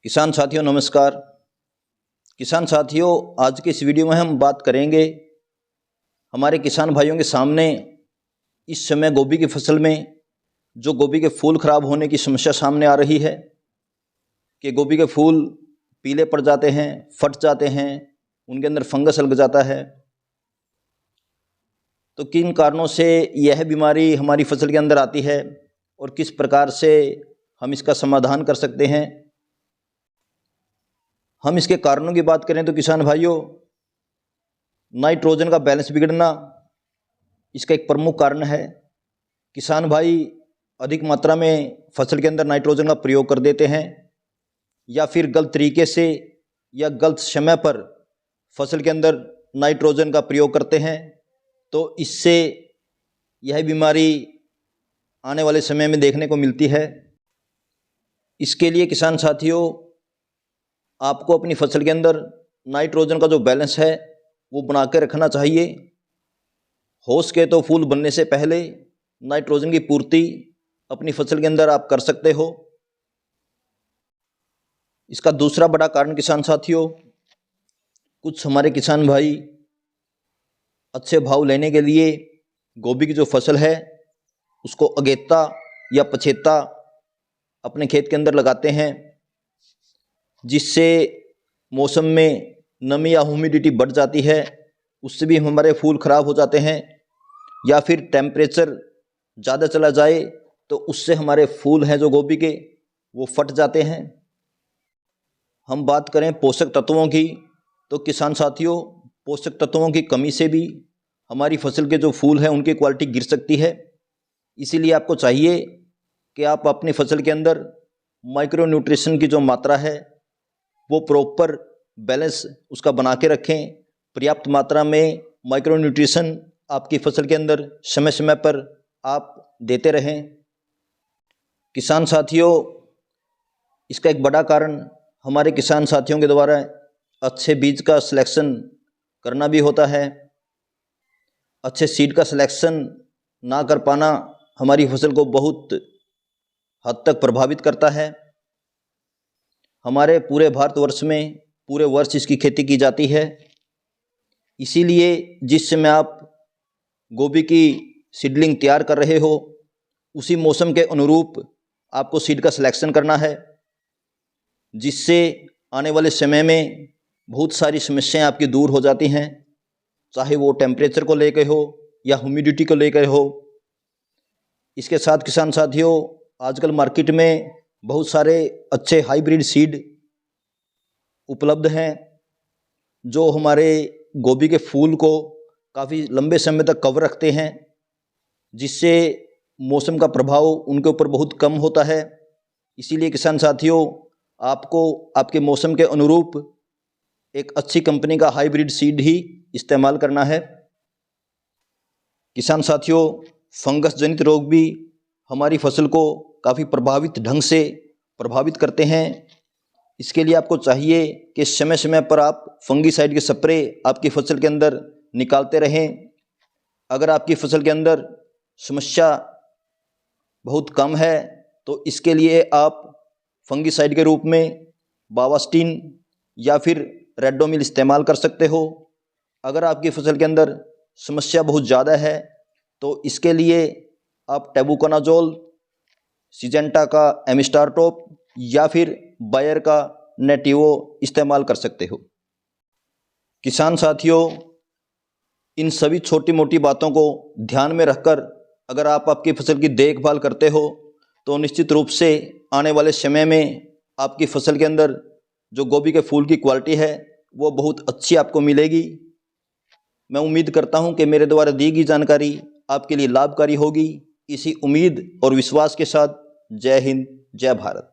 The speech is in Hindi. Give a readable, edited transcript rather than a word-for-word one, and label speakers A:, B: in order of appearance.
A: किसान साथियों नमस्कार। किसान साथियों, आज के इस वीडियो में हम बात करेंगे हमारे किसान भाइयों के सामने इस समय गोभी की फसल में जो गोभी के फूल खराब होने की समस्या सामने आ रही है कि गोभी के फूल पीले पड़ जाते हैं, फट जाते हैं, उनके अंदर फंगस लग जाता है। तो किन कारणों से यह बीमारी हमारी फसल के अंदर आती है और किस प्रकार से हम इसका समाधान कर सकते हैं। हम इसके कारणों की बात करें तो किसान भाइयों, नाइट्रोजन का बैलेंस बिगड़ना इसका एक प्रमुख कारण है। किसान भाई अधिक मात्रा में फसल के अंदर नाइट्रोजन का प्रयोग कर देते हैं या फिर गलत तरीके से या गलत समय पर फसल के अंदर नाइट्रोजन का प्रयोग करते हैं, तो इससे यह बीमारी आने वाले समय में देखने को मिलती है। इसके लिए किसान साथियों, आपको अपनी फसल के अंदर नाइट्रोजन का जो बैलेंस है वो बना के रखना चाहिए। हो सके तो फूल बनने से पहले नाइट्रोजन की पूर्ति अपनी फसल के अंदर आप कर सकते हो। इसका दूसरा बड़ा कारण किसान साथियों, कुछ हमारे किसान भाई अच्छे भाव लेने के लिए गोभी की जो फसल है उसको अगेता या पछेता अपने खेत के अंदर लगाते हैं, जिससे मौसम में नमी या ह्यूमिडिटी बढ़ जाती है, उससे भी हमारे फूल खराब हो जाते हैं। या फिर टेम्परेचर ज़्यादा चला जाए तो उससे हमारे फूल हैं जो गोभी के वो फट जाते हैं। हम बात करें पोषक तत्वों की, तो किसान साथियों, पोषक तत्वों की कमी से भी हमारी फसल के जो फूल हैं उनकी क्वालिटी गिर सकती है। इसीलिए आपको चाहिए कि आप अपनी फसल के अंदर माइक्रो न्यूट्रिशन की जो मात्रा है वो प्रॉपर बैलेंस उसका बना के रखें। पर्याप्त मात्रा में माइक्रो न्यूट्रिशन आपकी फसल के अंदर समय समय पर आप देते रहें। किसान साथियों, इसका एक बड़ा कारण हमारे किसान साथियों के द्वारा अच्छे बीज का सिलेक्शन करना भी होता है। अच्छे सीड का सिलेक्शन ना कर पाना हमारी फसल को बहुत हद तक प्रभावित करता है। हमारे पूरे भारतवर्ष में पूरे वर्ष इसकी खेती की जाती है। इसीलिए जिस समय आप गोभी की सीडलिंग तैयार कर रहे हो उसी मौसम के अनुरूप आपको सीड का सिलेक्शन करना है, जिससे आने वाले समय में बहुत सारी समस्याएं आपकी दूर हो जाती हैं, चाहे वो टेम्परेचर को लेकर हो या ह्यूमिडिटी को लेकर हो। इसके साथ किसान साथियों, आजकल मार्केट में बहुत सारे अच्छे हाइब्रिड सीड उपलब्ध हैं जो हमारे गोभी के फूल को काफ़ी लंबे समय तक कवर रखते हैं, जिससे मौसम का प्रभाव उनके ऊपर बहुत कम होता है। इसीलिए किसान साथियों, आपको आपके मौसम के अनुरूप एक अच्छी कंपनी का हाइब्रिड सीड ही इस्तेमाल करना है। किसान साथियों, फंगस जनित रोग भी हमारी फसल को काफ़ी प्रभावित ढंग से प्रभावित करते हैं। इसके लिए आपको चाहिए कि समय समय पर आप फंगीसाइड के स्प्रे आपकी फसल के अंदर निकालते रहें। अगर आपकी फसल के अंदर समस्या बहुत कम है तो इसके लिए आप फंगीसाइड के रूप में बावास्टिन या फिर रेडोमिल इस्तेमाल कर सकते हो। अगर आपकी फसल के अंदर समस्या बहुत ज़्यादा है तो इसके लिए आप टेबुकोनाजोल, सिजेंटा का एमिस्टार टॉप या फिर बायर का नेटिवो इस्तेमाल कर सकते हो। किसान साथियों, इन सभी छोटी मोटी बातों को ध्यान में रखकर अगर आप आपकी फसल की देखभाल करते हो तो निश्चित रूप से आने वाले समय में आपकी फसल के अंदर जो गोभी के फूल की क्वालिटी है वो बहुत अच्छी आपको मिलेगी। मैं उम्मीद करता हूं कि मेरे द्वारा दी गई जानकारी आपके लिए लाभकारी होगी। इसी उम्मीद और विश्वास के साथ जय हिंद, जय भारत।